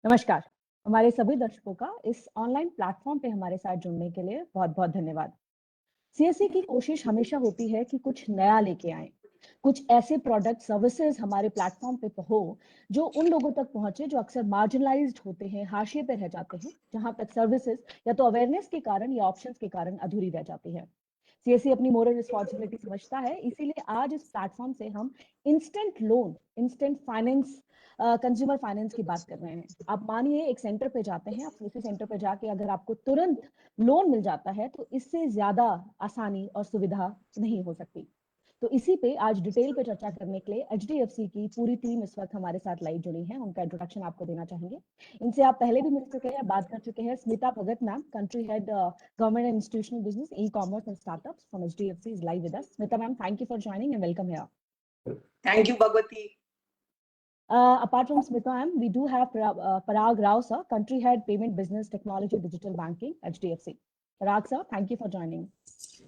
नमस्कार। हमारे सभी दर्शकों का इस ऑनलाइन प्लेटफॉर्म पे हमारे साथ जुड़ने के लिए बहुत-बहुत धन्यवाद। सीएससी की कोशिश हमेशा होती है कि कुछ नया लेके आएं, कुछ ऐसे प्रोडक्ट सर्विसेज हमारे प्लेटफॉर्म पे हो जो उन लोगों तक पहुंचे जो अक्सर मार्जिनलाइज्ड होते हैं, हाशिए पे रह जाते हैं, जहां तक सर्विसेज या तो अवेयरनेस के कारण या ऑप्शंस के कारण अधूरी रह जाती है। सीएससी अपनी मोरल रिस्पॉन्सिबिलिटी समझता है, इसीलिए आज इस प्लेटफॉर्म से हम instant loan, instant finance, consumer finance की बात कर रहे हैं। आप मानिए एक सेंटर पे जाते हैं, आप सीएससी सेंटर पे जाके अगर आपको तुरंत लोन मिल जाता है तो इससे ज्यादा आसानी और सुविधा नहीं हो सकती। तो इसी पे आज डिटेल पे चर्चा करने के लिए एचडीएफसी की पूरी टीम इस वक्त हमारे साथ लाइव जुड़ी है। उनका इंट्रोडक्शन आपको देना चाहेंगे। इनसे आप पहले भी मिल चुके हैं, बात कर चुके हैं। Smita Bhagat ma'am, country head government and institutional business, e commerce and startups from HDFC is live with us. Smita ma'am, thank you for joining and welcome here. Thank you, Bhagwati. Apart from Smita ma'am, we do have Parag Rao sir, country head payment business technology digital banking HDFC. Parag sir, thank you for joining.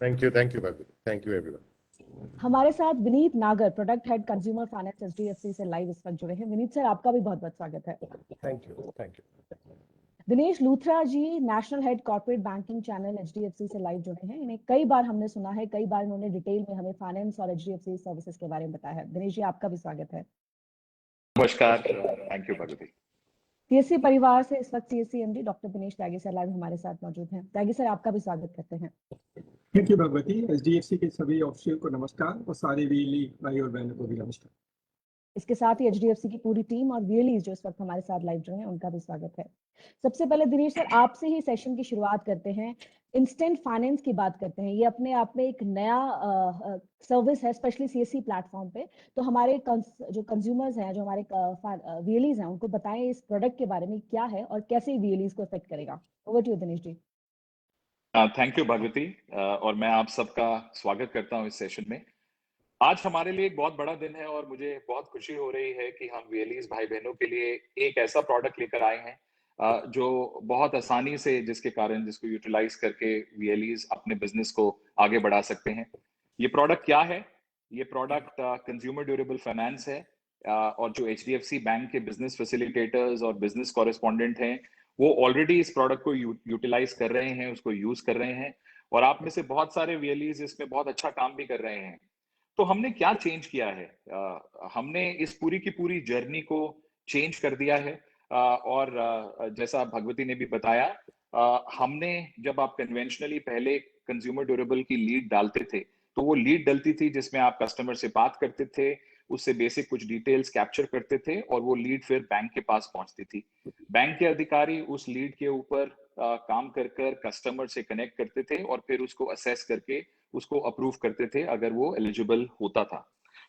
Thank you, Bhagwati. Thank you, everyone. हमारे साथ विनीत नागर, product head consumer finance HDFC से live इस वक्त जुड़े हैं। Vineet sir, आपका भी बहुत बहुत स्वागत है। Thank you. Dinesh Luthra ji, national head corporate banking channel HDFC से लाइव जुड़े हैं। इन्हें कई बार हमने सुना है, कई बार इन्होंने डिटेल में हमें फाइनेंस और एचडीएफसी सर्विसेज के बारे में बताया है। दिनेश जी, आपका भी स्वागत है। नमस्कार, थैंक यू भगवती। सीएससी परिवार से इस वक्त सीएससी एमडी डॉक्टर दिनेश त्यागी सर लाइव हमारे साथ मौजूद हैं। त्यागी सर, आपका भी स्वागत करते हैं। Thank you Bhagwati. एचडीएफसी के सभी ऑफिसर्स को नमस्कार और सारे वीएलई भाई और बहनों को भी नमस्कार। इसके साथ ही एचडीएफसी की पूरी टीम और वीएलईज जो इस वक्त हमारे साथ लाइव जुड़े हैं, उनका भी स्वागत है। सबसे पहले दिनेश सर, आपसे ही सेशन की शुरुआत करते हैं। इंस्टेंट फाइनेंस की बात करते हैं। ये अपने आप में एक नया सर्विस है, स्पेशली सीएससी प्लेटफॉर्म पे। तो हमारे जो कंज्यूमर्स हैं, जो हमारे वीएलईज हैं, उनको बताएं इस प्रोडक्ट के बारे में क्या है और कैसे वीएलईज को इफेक्ट करेगा। Over to you Dinesh ji. Thank you Bhagwati, और मैं आप सबका स्वागत करता हूं इस सेशन में। आज हमारे लिए एक बहुत बड़ा दिन है और मुझे बहुत खुशी हो रही है कि हम वीएलईज भाई बहनों के लिए एक ऐसा प्रोडक्ट लेकर आए हैं जो बहुत आसानी से, जिसको यूटिलाइज करके वीएलईज अपने बिजनेस को आगे बढ़ा सकते हैं। ये प्रोडक्ट क्या है? ये प्रोडक्ट कंज्यूमर ड्यूरेबल फाइनेंस है, और जो एचडीएफसी बैंक के बिजनेस फैसिलिटेटर्स और बिजनेस कॉरेस्पॉन्डेंट हैं, वो ऑलरेडी इस प्रोडक्ट को यूटिलाइज कर रहे हैं, उसको यूज कर रहे हैं, और आप में से बहुत सारे वीएलईज इसमें बहुत अच्छा काम भी कर रहे हैं। तो हमने क्या चेंज किया है? हमने इस पूरी की पूरी जर्नी को चेंज कर दिया है, और जैसा भगवती ने भी बताया, हमने, जब आप कन्वेंशनली पहले कंज्यूमर ड्यूरेबल की लीड डालते थे, तो वो लीड डलती थी जिसमें आप कस्टमर से बात करते थे, उससे बेसिक कुछ डिटेल्स कैप्चर करते थे, और वो लीड फिर बैंक के पास पहुंचती थी। बैंक के अधिकारी उस लीड के ऊपर काम कर कस्टमर से कनेक्ट करते थे और फिर उसको असेस करके उसको अप्रूव करते थे अगर वो एलिजिबल होता था।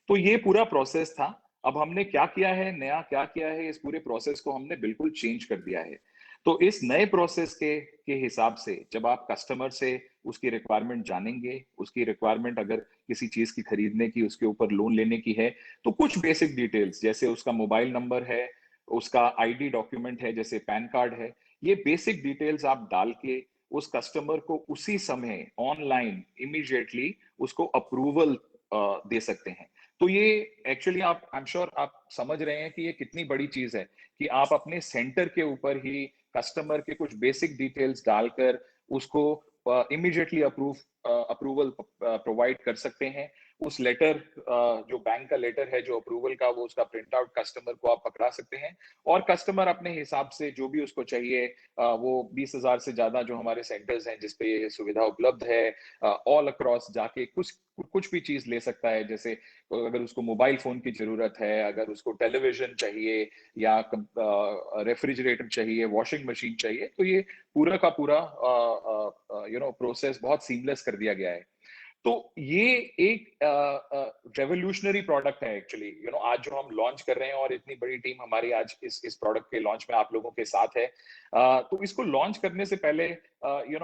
तो ये पूरा प्रोसेस था। अब हमने क्या किया है, नया क्या किया है, इस पूरे प्रोसेस को हमने बिल्कुल चेंज कर दिया है। तो इस नए प्रोसेस के हिसाब से जब आप कस्टमर से उसकी रिक्वायरमेंट जानेंगे, उसकी रिक्वायरमेंट अगर किसी चीज की खरीदने की, उसके ऊपर लोन लेने की है, तो कुछ बेसिक डिटेल्स जैसे उसका मोबाइल नंबर है, उसका आईडी डॉक्यूमेंट है जैसे पैन कार्ड है, ये बेसिक डिटेल्स आप डाल के उस कस्टमर को उसी समय ऑनलाइन इमीडिएटली उसको अप्रूवल दे सकते हैं। तो ये एक्चुअली आई एम श्योर आप समझ रहे हैं कि ये कितनी बड़ी चीज है कि आप अपने सेंटर के ऊपर ही कस्टमर के कुछ बेसिक डिटेल्स डालकर उसको इमीडिएटली अप्रूवल प्रोवाइड कर सकते हैं। उस लेटर, जो बैंक का लेटर है जो अप्रूवल का, वो उसका प्रिंट आउट कस्टमर को आप पकड़ा सकते हैं, और कस्टमर अपने हिसाब से जो भी उसको चाहिए, वो 20,000 से ज्यादा जो हमारे सेंटर्स हैं जिसपे ये सुविधा उपलब्ध है, ऑल अक्रॉस जाके कुछ भी चीज ले सकता है। जैसे अगर उसको मोबाइल फोन की जरूरत है, अगर उसको टेलीविजन चाहिए या रेफ्रिजरेटर चाहिए, वॉशिंग मशीन चाहिए, तो ये पूरा का पूरा प्रोसेस बहुत सीमलेस कर दिया गया है। तो ये एक रेवोल्यूशनरी प्रोडक्ट है एक्चुअली, आज जो हम लॉन्च कर रहे हैं, और इतनी बड़ी टीम हमारी आज इस प्रोडक्ट के लॉन्च में आप लोगों के साथ है। तो इसको लॉन्च करने से पहले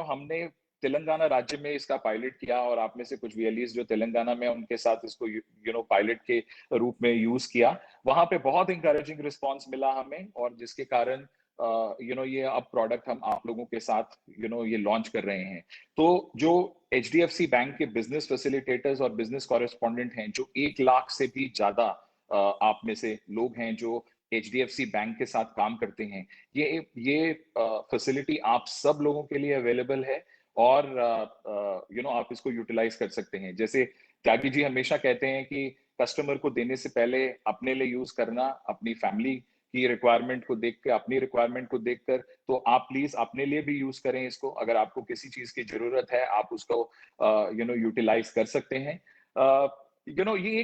हमने तेलंगाना राज्य में इसका पायलट किया, और आप में से कुछ वीएलईज जो तेलंगाना में, उनके साथ इसको पायलट के रूप में यूज किया। वहां पे बहुत इंकरेजिंग रिस्पॉन्स मिला हमें, और जिसके कारण ये अब प्रोडक्ट हम आप लोगों के साथ ये लॉन्च कर रहे हैं। तो जो एचडीएफसी बैंक के बिजनेस फैसिलिटेटर्स और बिजनेस कॉरेस्पॉन्डेंट हैं, जो 1 लाख से भी ज्यादा आप में से लोग हैं जो HDFC बैंक के साथ काम करते हैं, ये फैसिलिटी आप सब लोगों के लिए अवेलेबल है और आप इसको यूटिलाइज कर सकते हैं। जैसे त्यागी जी हमेशा कहते हैं कि कस्टमर को देने से पहले अपने लिए यूज करना, अपनी फैमिली की रिक्वायरमेंट को देख के, अपनी रिक्वायरमेंट को देखकर, तो आप प्लीज अपने लिए भी यूज करें इसको। अगर आपको किसी चीज की जरूरत है आप उसको यूटिलाइज कर सकते हैं। ये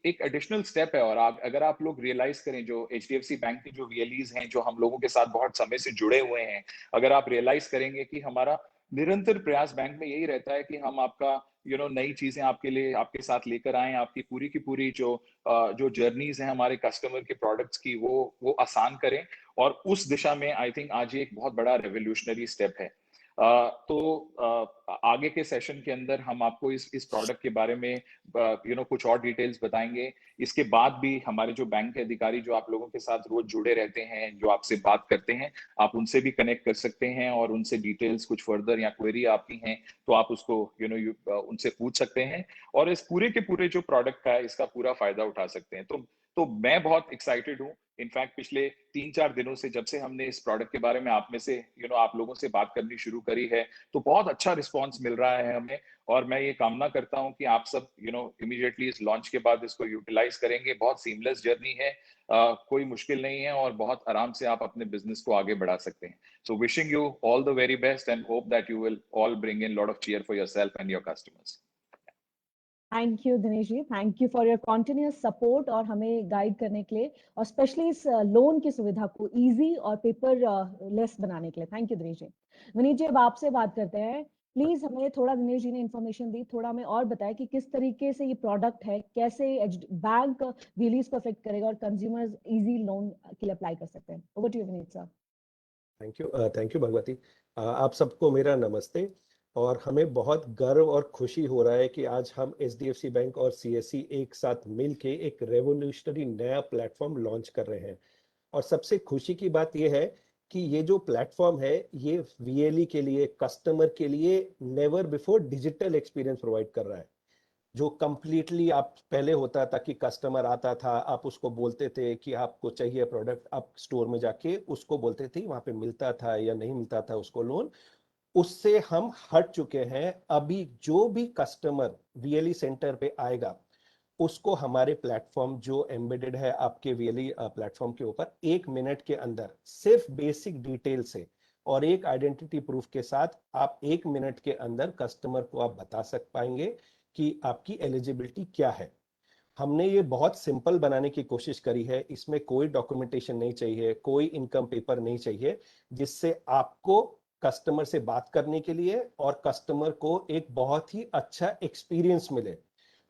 एक एडिशनल स्टेप है। और अगर आप लोग रियलाइज करें, जो HDFC बैंक के जो VLEs हैं जो हम लोगों के साथ बहुत समय से जुड़े हुए हैं, अगर आप रियलाइज करेंगे कि हमारा निरंतर प्रयास बैंक में यही रहता है कि हम आपका नई चीजें आपके लिए, आपके साथ लेकर आए, आपकी पूरी की पूरी जो जर्नीज हैं हमारे कस्टमर के प्रोडक्ट्स की, वो आसान करें। और उस दिशा में आई थिंक आज ये एक बहुत बड़ा रेवोल्यूशनरी स्टेप है। आगे के सेशन के अंदर हम आपको इस प्रोडक्ट के बारे में कुछ और डिटेल्स बताएंगे। इसके बाद भी हमारे जो बैंक के अधिकारी जो आप लोगों के साथ रोज जुड़े रहते हैं, जो आपसे बात करते हैं, आप उनसे भी कनेक्ट कर सकते हैं और उनसे डिटेल्स कुछ फर्दर या क्वेरी आपकी हैं तो आप उसको उनसे पूछ सकते हैं और इस पूरे के पूरे जो प्रोडक्ट का है इसका पूरा फायदा उठा सकते हैं। तो मैं बहुत एक्साइटेड हूँ। इनफैक्ट पिछले 3-4 दिनों से जब से हमने इस प्रोडक्ट के बारे में आप में से आप लोगों से बात करनी शुरू करी है, तो बहुत अच्छा रिस्पांस मिल रहा है हमें। और मैं ये कामना करता हूं कि आप सब इमीडिएटली इस लॉन्च के बाद इसको यूटिलाइज करेंगे। बहुत सीमलेस जर्नी है, कोई मुश्किल नहीं है और बहुत आराम से आप अपने बिजनेस को आगे बढ़ा सकते हैं। So wishing you all the very best and hope that you will all bring in lot of cheer for yourself and your customers. Thank you Dinesh ji, thank you for your continuous support और हमें guide करने के लिए, और specially इस loan की सुविधा को इजी और पेपर लेस बनाने के लिए। थैंक यू दिनेश जी। विनीत जी, अब आपसे बात करते हैं। प्लीज हमें थोड़ा, दिनेश जी ने इन्फॉर्मेशन दी, थोड़ा हमें और बताया कि किस तरीके से ये प्रोडक्ट है, कैसे बैंक VLEs को अफेक्ट करेगा और कंज्यूमर्स इजी लोन के लिए अप्लाई कर सकते हैं। Over to you Vineet sir. Thank you Bhagwati. आप सबको मेरा नमस्ते। और हमें बहुत गर्व और खुशी हो रहा है कि आज हम HDFC बैंक और CSC एक साथ मिलके एक रेवोल्यूशनरी नया प्लेटफॉर्म लॉन्च कर रहे हैं। और सबसे खुशी की बात यह है कि ये जो प्लेटफॉर्म है ये VLE के लिए, कस्टमर के लिए never before digital experience provide कर रहा है। जो कंप्लीटली आप पहले होता था कि कस्टमर आता था, आप उसको बोलते थे कि आपको चाहिए प्रोडक्ट, आप स्टोर में जाके उसको बोलते थे, वहां पे मिलता था या नहीं मिलता था उसको लोन, उससे हम हट चुके हैं। अभी जो भी कस्टमर VLE सेंटर पे आएगा उसको हमारे प्लेटफॉर्म जो एम्बेडेड है आपके VLE प्लेटफॉर्म के ऊपर, 1 मिनट के अंदर सिर्फ बेसिक डिटेल से और एक आइडेंटिटी प्रूफ के साथ आप 1 मिनट के अंदर कस्टमर को आप बता पाएंगे कि आपकी एलिजिबिलिटी क्या है। हमने ये बहुत सिंपल बनाने की कोशिश करी है। इसमें कोई डॉक्यूमेंटेशन नहीं चाहिए, कोई इनकम पेपर नहीं चाहिए, जिससे आपको कस्टमर से बात करने के लिए और कस्टमर को एक बहुत ही अच्छा एक्सपीरियंस मिले।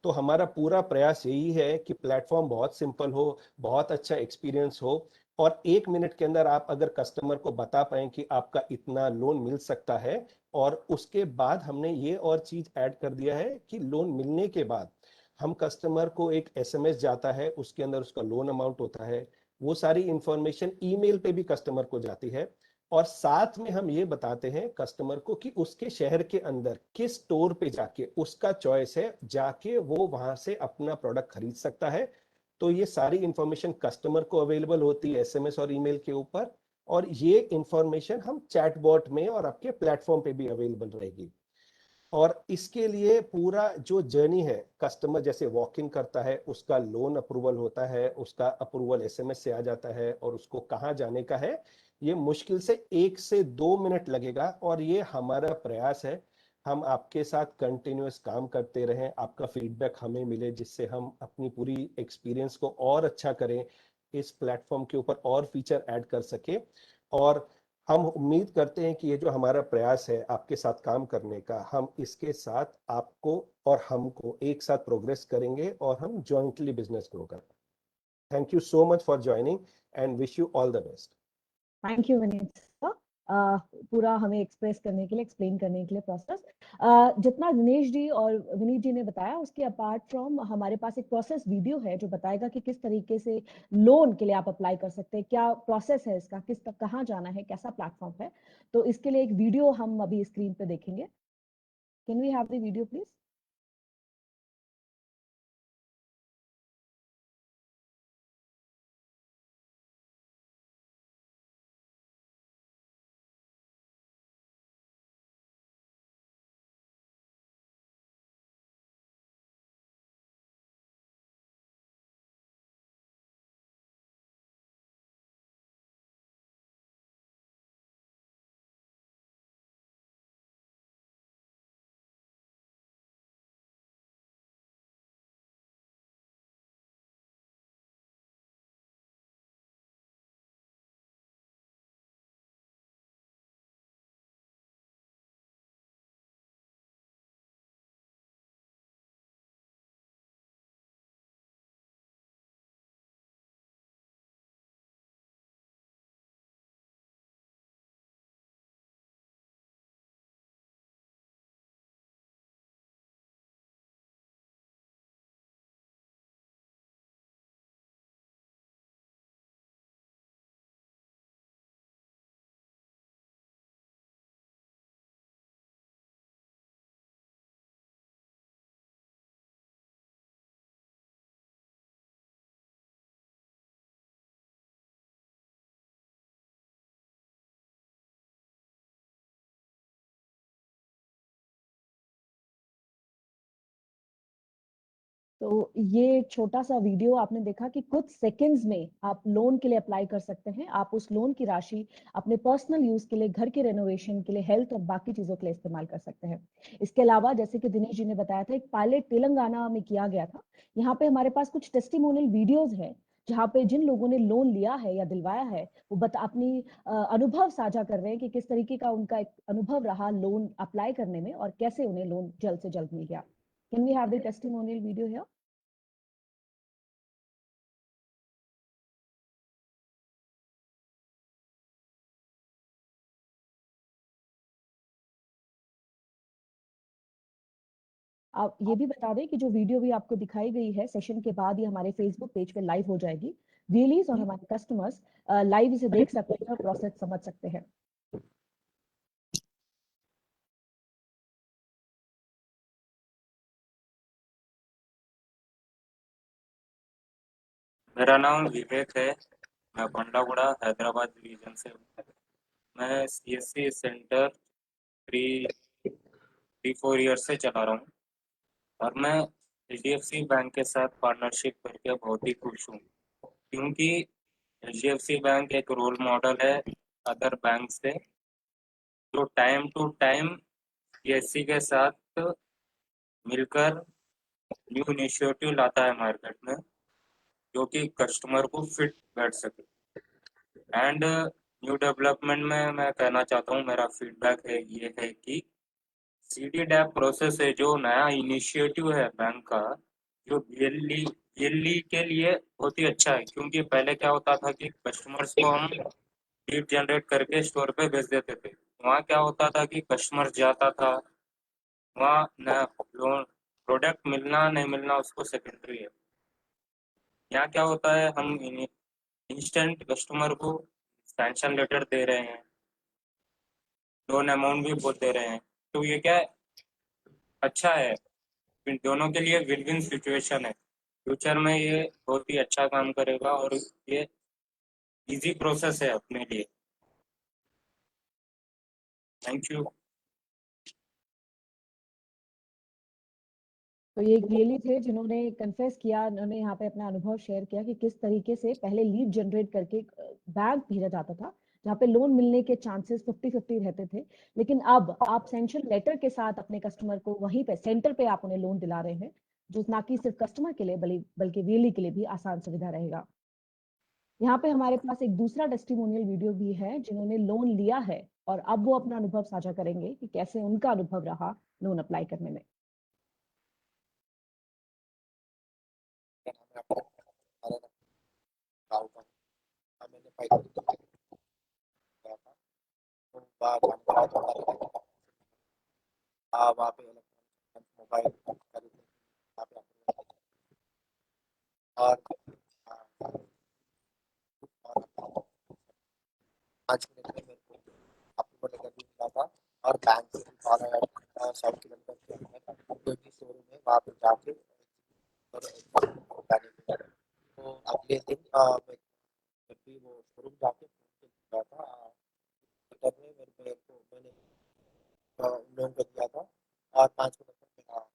तो हमारा पूरा प्रयास यही है कि प्लेटफॉर्म बहुत सिंपल हो, बहुत अच्छा एक्सपीरियंस हो और 1 मिनट के अंदर आप अगर कस्टमर को बता पाए कि आपका इतना लोन मिल सकता है। और उसके बाद हमने ये और चीज ऐड कर दिया है कि लोन मिलने के बाद हम कस्टमर को एक SMS जाता है, उसके अंदर उसका लोन अमाउंट होता है, वो सारी इंफॉर्मेशन ईमेल पे भी कस्टमर को जाती है। और साथ में हम ये बताते हैं कस्टमर को कि उसके शहर के अंदर किस स्टोर पे जाके उसका चॉइस है, जाके वो वहां से अपना प्रोडक्ट खरीद सकता है। तो ये सारी इंफॉर्मेशन कस्टमर को अवेलेबल होती है SMS और ईमेल के ऊपर, और ये इंफॉर्मेशन हम चैटबॉट में और आपके प्लेटफॉर्म पे भी अवेलेबल रहेगी। और इसके लिए पूरा जो जर्नी है, कस्टमर जैसे वॉक इन करता है, उसका लोन अप्रूवल होता है, उसका अप्रूवल SMS से आ जाता है और उसको कहाँ जाने का है, ये मुश्किल से 1 से 2 मिनट लगेगा। और ये हमारा प्रयास है, हम आपके साथ कंटिन्यूअस काम करते रहें, आपका फीडबैक हमें मिले, जिससे हम अपनी पूरी एक्सपीरियंस को और अच्छा करें, इस प्लेटफॉर्म के ऊपर और फीचर ऐड कर सके। और हम उम्मीद करते हैं कि ये जो हमारा प्रयास है आपके साथ काम करने का, हम इसके साथ आपको और हमको एक साथ प्रोग्रेस करेंगे और हम जॉइंटली बिजनेस ग्रो करेंगे। Thank you so much for joining and wish you all the best. Thank you Vineet sir, पूरा हमें एक्सप्रेस करने के लिए, एक्सप्लेन करने के लिए प्रोसेस। जितना दिनेश जी और विनीत जी ने बताया, उसके अपार्ट फ्रॉम हमारे पास एक प्रोसेस वीडियो है जो बताएगा कि किस तरीके से लोन के लिए आप अप्लाई कर सकते हैं, क्या प्रोसेस है इसका, किस तक कहाँ जाना है, कैसा प्लेटफॉर्म है। तो इसके लिए एक वीडियो हम अभी स्क्रीन पे देखेंगे। Can we have the video please? तो ये एक छोटा सा वीडियो आपने देखा कि कुछ सेकंड्स में आप लोन के लिए अप्लाई कर सकते हैं। आप उस लोन की राशि अपने पर्सनल यूज के लिए, घर के रेनोवेशन के लिए, हेल्थ और बाकी चीजों के लिए इस्तेमाल कर सकते हैं। इसके अलावा जैसे कि दिनेश जी ने बताया था, एक पायलट तेलंगाना में किया गया था। यहाँ पे हमारे पास कुछ टेस्टिमोनियल वीडियोज हैं जहाँ पे जिन लोगों ने लोन लिया है या दिलवाया है वो अपनी अनुभव साझा कर रहे हैं कि किस तरीके का उनका एक अनुभव रहा लोन अप्लाई करने में और कैसे उन्हें लोन जल्द से जल्द मिल गया। Can we have the testimonial video here? आप ये भी बता दें कि जो वीडियो भी आपको दिखाई गई है सेशन के बाद ही हमारे फेसबुक पेज पे लाइव हो जाएगी। रियलीज और हमारे कस्टमर्स लाइव इसे देख सकते हैं और प्रोसेस समझ सकते हैं। मेरा नाम विवेक है। मैं बंडागुड़ा हैदराबाद रीजन से हूँ। मैं सीएससी सेंटर 3-4 ईयर से चला रहा हूँ और मैं एचडीएफसी बैंक के साथ पार्टनरशिप करके बहुत ही खुश हूँ, क्योंकि एचडीएफसी बैंक एक रोल मॉडल है अदर बैंक से, जो टाइम टू टाइम सीएससी के साथ मिलकर न्यू इनिशिएटिव लाता है मार्केट में, जो कि कस्टमर को फिट बैठ सके। एंड न्यू डेवलपमेंट में मैं कहना चाहता हूँ, मेरा फीडबैक है ये है कि सीडी डैप प्रोसेस है, जो नया इनिशिएटिव है बैंक का, जो बीएलई के लिए बहुत ही अच्छा है। क्योंकि पहले क्या होता था कि कस्टमर्स को हम लीड जनरेट करके स्टोर पे भेज देते थे। वहाँ क्या होता था कि कस्टमर जाता था, वहाँ नया लोन प्रोडक्ट मिलना नहीं मिलना उसको सेकेंडरी है। यहाँ क्या होता है, हम इंस्टेंट कस्टमर को सैंक्शन लेटर दे रहे हैं, लोन अमाउंट भी बहुत दे रहे हैं। तो ये क्या अच्छा है, इन दोनों के लिए विन विन सिचुएशन है। फ्यूचर में ये बहुत ही अच्छा काम करेगा और ये इजी प्रोसेस है अपने लिए। Thank you. तो ये एक रियली थे जिन्होंने कन्फेस किया, उन्होंने यहाँ पे अपना अनुभव शेयर किया कि किस तरीके से पहले लीड जनरेट करके बैंक भेजा जाता था जहाँ पे लोन मिलने के चांसेस 50-50 रहते थे। लेकिन अब आप सैंक्शन लेटर के साथ अपने कस्टमर को वहीं पे सेंटर पे आप उन्हें लोन दिला रहे हैं, जो ना कि सिर्फ कस्टमर के लिए बल्कि रियली के लिए भी आसान सुविधा रहेगा। यहाँ पे हमारे पास एक दूसरा टेस्टिमोनियल वीडियो भी है जिन्होंने लोन लिया है और अब वो अपना अनुभव साझा करेंगे कि कैसे उनका अनुभव रहा लोन अप्लाई करने में। मैंने पहले तो गया था, तो वहाँ जाने के बाद वहाँ पे इलेक्ट्रॉनिक मोबाइल खरीदने वहाँ पे और और 5 मिनट में मेरे को अप्रूवल लेटर भी मिला था और बैंक से भी कॉल आया 100 किलोमीटर के अंदर कोई भी शोरूम है वहाँ पे जाके और गाड़ी में तो अगले दिन मैं जब भी वो शोरूम जाके गया था लेटर में मेरे को मैंने लोन कर दिया था और 5 मिनट में मेरा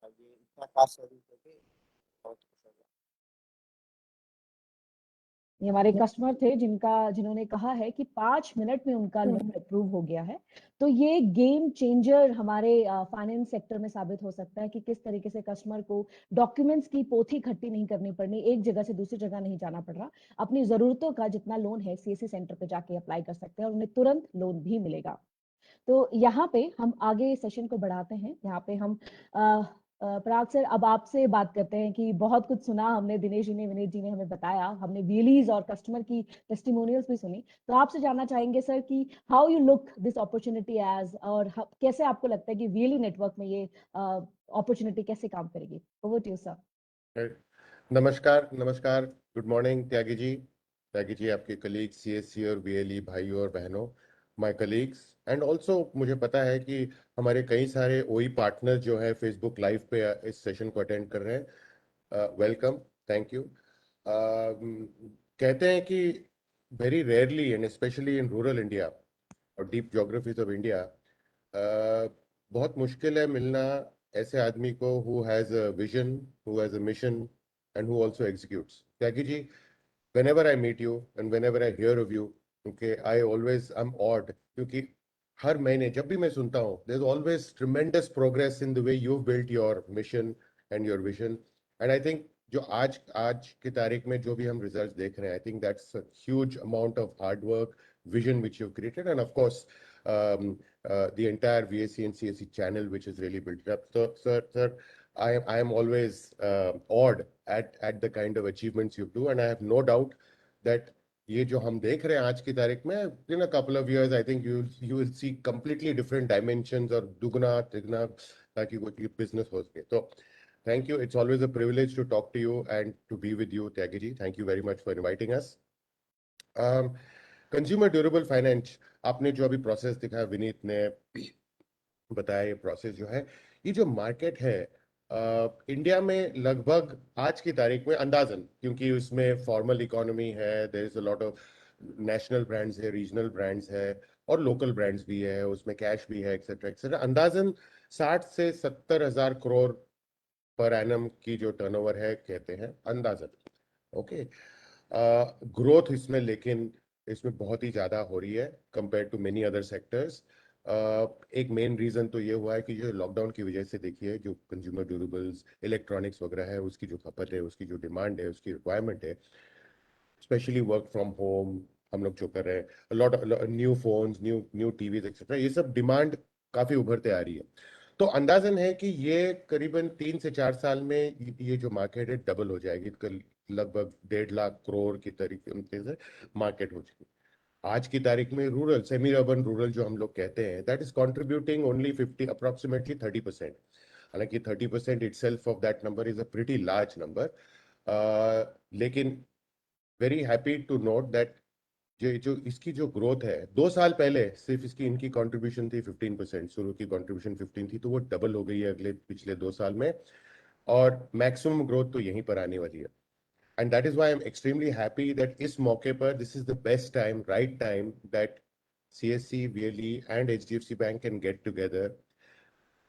ये इतना फास्ट सर्विस देके बहुत खुश हो गया। ये हमारे कस्टमर थे जिन्होंने कहा है कि 5 मिनट में उनका लोन अप्रूव हो गया है। तो ये गेम चेंजर हमारे फाइनेंस सेक्टर में साबित हो सकता है कि किस तरीके से कस्टमर को डॉक्यूमेंट्स की पोथी इकट्ठी नहीं करनी पड़नी, एक जगह से दूसरी जगह नहीं जाना पड़ रहा। अपनी जरूरतों का जितना लोन है सीएससी सेंटर पे जाके अप्लाई कर सकते हैं और उन्हें तुरंत लोन भी मिलेगा। तो यहाँ पे हम आगे सेशन को बढ़ाते हैं। यहाँ पे हम पराग सर अब आपसे बात करते हैं कि बहुत कुछ सुना हमने, दिनेश जी ने, विनीत जी ने हमें बताया, हमने व्हीलीज और कस्टमर की टेस्टिमोनियल्स भी सुनी। तो आपसे जानना चाहेंगे सर कि how you look this opportunity as, और कैसे आपको लगता है कि व्हीली नेटवर्क में ये अपॉर्चुनिटी कैसे काम करेगी। Over to you sir. नमस्कार नमस्कार, गुड मॉर्निंग त्यागी जी, आपके कलीग सीएससी और बीएलई भाइयों और बहनों, माय कलीग्स, एंड ऑल्सो मुझे पता है कि हमारे कई सारे ओई पार्टनर जो है फेसबुक लाइव पे इस सेशन को अटेंड कर रहे हैं। Welcome, thank you. कहते हैं कि very rarely and specially in rural India और डीप ज्योग्राफीज ऑफ इंडिया बहुत मुश्किल है मिलना ऐसे आदमी को who has a vision, who has a mission, and who also executes. Tyagi ji, whenever I meet you and whenever I hear of you, okay, I always am awed क्योंकि हर महीने जब भी मैं सुनता हूँ, there's always tremendous progress in the way you've built your mission and your vision. And I think जो आज की तारीख में जो भी हम रिजल्ट्स देख रहे हैं, I think that's a huge amount of hard work, vision which you've created, and of course the entire VAC and CSC channel which is really built up. So, sir, I am always awed at the kind of achievements you do, and I have no doubt that ये जो हम देख रहे हैं आज की तारीख में, in a couple of years, I think you will see completely different dimensions और दुगना तिगना ताकि वो business हो सके. तो thank you. It's always a privilege to talk to you and to be with you, Tyagi ji. Thank you very much for inviting us. Consumer durable finance, आपने जो अभी प्रोसेस दिखाया, विनीत ने बताया, ये प्रोसेस जो है, ये जो मार्केट है इंडिया में लगभग आज की तारीख में अंदाजन, क्योंकि उसमें फॉर्मल इकोनॉमी है, there is a lot of national brands है, रीजनल ब्रांड्स है और लोकल ब्रांड्स भी है, उसमें कैश भी है, एक्सेट्रा एक्सेट्रा, अंदाजन 60 से 70 हजार करोड़ पर एनम की जो टर्नओवर है कहते हैं अंदाजन. ओके, ग्रोथ इसमें लेकिन इसमें बहुत ही ज्यादा हो रही है compare to many other sectors. एक मेन रीजन तो ये हुआ है कि जो लॉकडाउन की वजह से देखिए जो कंज्यूमर ड्यूरेबल्स, इलेक्ट्रॉनिक्स वगैरह है, उसकी जो खपत है, उसकी जो डिमांड है, उसकी रिक्वायरमेंट है, स्पेशली वर्क फ्रॉम होम हम लोग जो कर रहे हैं, lot new phones, new TVs etcetera, ये सब डिमांड काफी उभरते आ रही है. तो अंदाजन है कि ये करीबन 3 से 4 साल में ये जो मार्केट है डबल हो जाएगी, लगभग 1.5 लाख करोड़ की तरीके से मार्केट हो जाएगी. आज की तारीख में रूरल, सेमी अर्बन रूरल जो हम लोग कहते हैं, that is contributing only 50 approximately 30%. हालांकि 30% itself of that number is a pretty large number, लेकिन very happy to note that जो इसकी जो ग्रोथ है, 2 साल पहले सिर्फ इसकी इनकी कंट्रीब्यूशन थी 15%, शुरू की कंट्रीब्यूशन 15 थी, तो वो डबल हो गई है पिछले 2 साल में, और मैक्सिमम ग्रोथ तो यहीं पर आने वाली है. And that is why I'm extremely happy that इस मौके पर this is the best time, right time that CSC, VLE and HDFC Bank can get together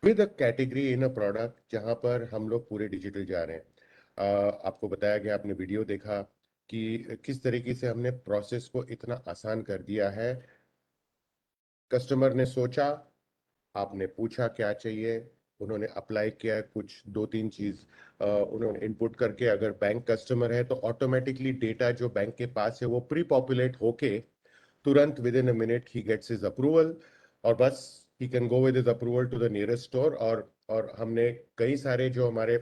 with a category in a product जहां पर हम लोग पूरे डिजिटल जा रहे हैं. आपको बताया गया, आपने वीडियो देखा कि किस तरीके से हमने प्रोसेस को इतना आसान कर दिया है. कस्टमर ने सोचा, आपने पूछा क्या चाहिए, उन्होंने अप्लाई किया कुछ 2-3 चीज उन्होंने इनपुट करके, अगर बैंक कस्टमर है तो ऑटोमेटिकली डेटा जो बैंक के पास है वो प्री पॉपुलेट होके तुरंत विद इन अ मिनट ही गेट्स हिज अप्रूवल, और बस he can go with his approval to the nearest store. और हमने कई सारे जो हमारे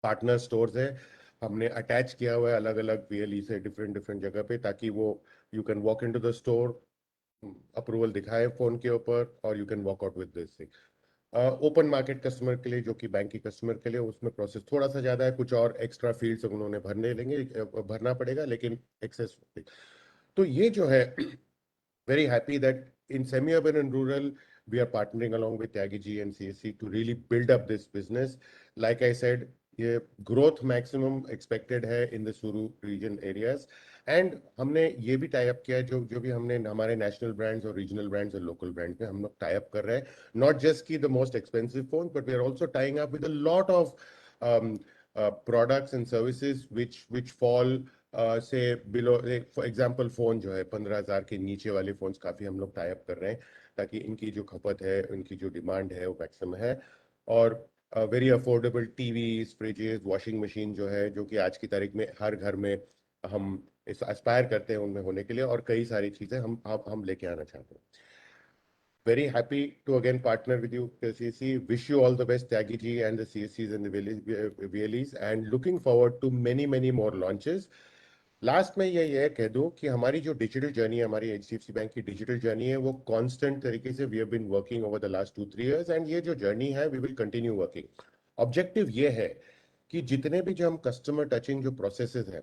पार्टनर स्टोर्स है हमने अटैच किया हुआ है अलग अलग VLE से डिफरेंट जगह पे, ताकि वो you can walk in to the store, approval दिखाए फोन के ऊपर, और you can walk out with this thing. Open market customer के लिए, जो कि बैंक के कस्टमर के लिए, उसमें प्रोसेस थोड़ा सा ज्यादा है, कुछ और एक्स्ट्रा फील्ड्स उन्होंने भरना पड़ेगा, लेकिन एक्सेस. तो ये जो है, very happy that in semi urban and rural we are partnering along with Tyagi ji and CSC to really build up this business. Like I said, ये growth maximum expected है in the Suru region areas, and हमने ये भी tie up किया है, जो भी हमने हमारे नेशनल ब्रांड्स और रीजनल ब्रांड्स और लोकल ब्रांड्स में हम लोग टाई अप कर रहे हैं. नॉट जस्ट की the most expensive phone, but we are also tying up with a lot of products and services which fall से below. फॉर एग्जांपल फोन जो है 15,000 के नीचे वाले फोन्स काफी हम लोग टाई अप कर रहे हैं, ताकि इनकी जो खपत है, इनकी जो डिमांड है वो मैक्सिमम है. और very affordable TVs, freezes, washing machine जो है, जो कि आज की तारीख में हर घर में हम एस्पायर करते हैं उनमें होने के लिए, और कई सारी चीजें हम लेके आना चाहते हैं. Very happy to again partner with you, CSC. Wish you all the best, Tyagi ji and the CSCs and the VLEs, and looking forward to many more launches. Last में ये कह दूं कि हमारी जो डिजिटल जर्नी है, हमारी HDFC bank की डिजिटल जर्नी है, वो कांस्टेंट तरीके से we have been working over the last 2-3 years, and ये जो जर्नी है we will continue working. Objective ये है कि जितने भी जो हम कस्टमर टचिंग जो प्रोसेसेस हैं,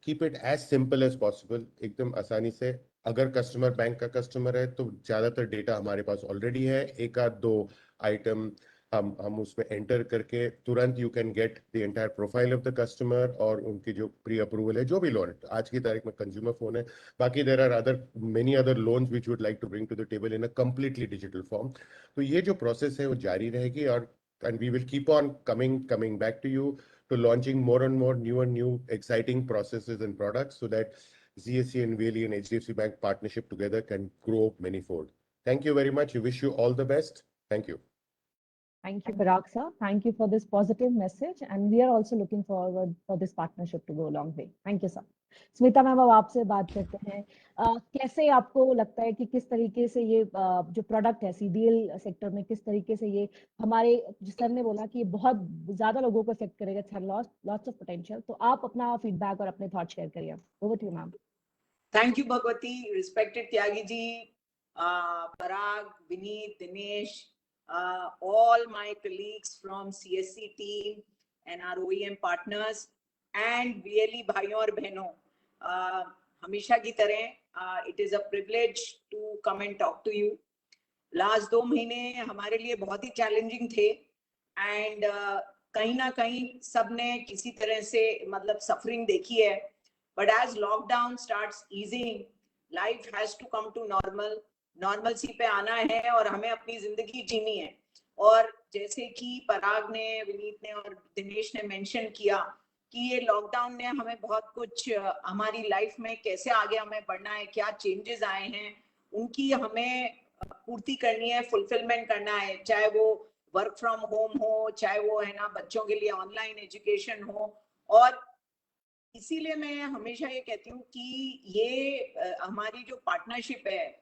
keep it as simple as possible, एकदम आसानी से. अगर कस्टमर बैंक का कस्टमर है तो ज्यादातर डेटा हमारे पास ऑलरेडी है, 1-2 आइटम हम उसमें एंटर करके तुरंत you can get the entire profile of the customer, और उनकी जो प्री अप्रूवल है, जो भी लोन आज की तारीख में कंज्यूमर फोन है, बाकी there are many other loans which would like to bring to the table in a completely digital form. तो ये जो प्रोसेस है वो जारी रहेगी, और and we will keep on coming back to you to launching more and more new exciting processes and products so that CSC and VLE and HDFC Bank partnership together can grow manyfold. Thank you very much. We wish you all the best. Thank you. Thank you, Parag sir. Thank you for this positive message, and we are also looking forward for this partnership to go a long way. Thank you, sir. Smita ma'am, अब आपसे बात करते हैं। कैसे आपको लगता है कि किस तरीके से ये जो प्रोडक्ट है CDL सेक्टर में, किस तरीके से ये हमारे, जिस सर ने बोला कि ये बहुत ज्यादा लोगों को इफेक्ट करेगा, इट्स लॉट्स ऑफ पोटेंशियल, तो आप अपना फीडबैक और अपने थॉट शेयर करिए। Over to you ma'am. Thank you, Bhagwati. Respected Tyagi ji, Parag, Vineet, Dinesh, all my colleagues from CSC team and our OEM partners and VLE भाइयों और बहनों, हमेशा की तरह it is a privilege to come and talk to you. Last 2 महीने हमारे लिए बहुत ही चैलेंजिंग थे and कहीं ना कहीं सबने किसी तरह से मतलब सफरिंग देखी है, but as lockdown starts easing, life has to come to normalcy पे आना है और हमें अपनी जिंदगी जीनी है। और जैसे कि पराग ने, विनीत ने और दिनेश ने मेंशन किया कि ये लॉकडाउन ने हमें बहुत कुछ हमारी लाइफ में कैसे आगे हमें बढ़ना है, क्या चेंजेस आए हैं, उनकी हमें पूर्ति करनी है, फुलफिलमेंट करना है, चाहे वो वर्क फ्रॉम होम हो, चाहे वो है ना बच्चों के लिए ऑनलाइन एजुकेशन हो। और इसीलिए मैं हमेशा ये कहती हूँ कि ये हमारी जो पार्टनरशिप है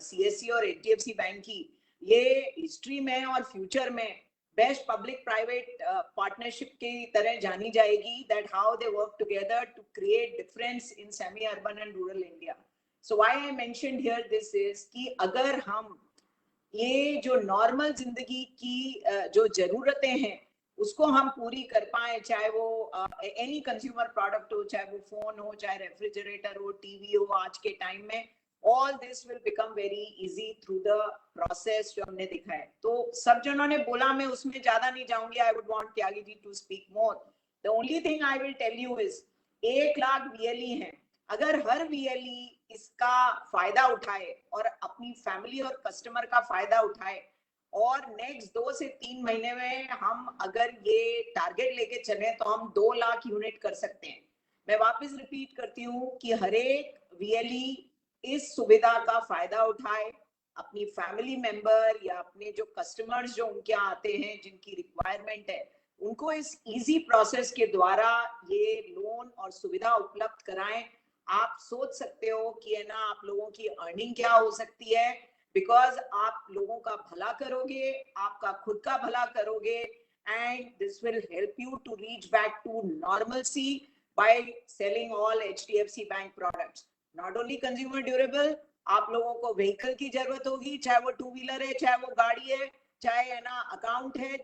CSC और HDFC बैंक की, ये हिस्ट्री में और फ्यूचर में बेस्ट पब्लिक प्राइवेट पार्टनरशिप की तरह जानी जाएगी, that how they work together to create difference in semi urban and rural India. So why I mentioned here this is कि अगर हम ये जो नॉर्मल जिंदगी की जो जरूरतें हैं उसको हम पूरी कर पाए, चाहे वो एनी कंज्यूमर प्रोडक्ट हो, चाहे वो फोन हो, चाहे रेफ्रिजरेटर हो, टीवी हो, आज के टाइम में all this will become very easy through the process जो हमने देखा है। तो सब जनों ने बोला, मैं उसमें ज्यादा नहीं जाऊंगी। I would want Tyagi ji to speak more. The only thing I will tell you is 1 lakh VLE हैं, अगर हर VLE इसका फायदा उठाए और अपनी फैमिली और कस्टमर का फायदा उठाए और नेक्स्ट 2 से 3 महीने में हम अगर ये टारगेट लेके चले तो हम 2 लाख यूनिट कर सकते हैं। मैं वापस रिपीट करती हूँ कि हर एक VLE इस सुविधा का फायदा उठाए, अपनी फैमिली मेंबर या अपने जो कस्टमर्स जो उनके आते हैं जिनकी रिक्वायरमेंट है, उनको इस इजी प्रोसेस के द्वारा ये लोन और सुविधा उपलब्ध कराएं। आप सोच सकते हो कि है ना आप लोगों की अर्निंग क्या हो सकती है, बिकॉज आप लोगों का भला करोगे, आपका खुद का भला करोगे, and this will help you to reach back to normalcy by selling all HDFC bank products. Not only consumer durable, आप लोगों को व्हीकल की जरूरत होगी, चाहे वो 2 व्हीलर है, चाहे वो गाड़ी है, चाहे है ना अकाउंट है,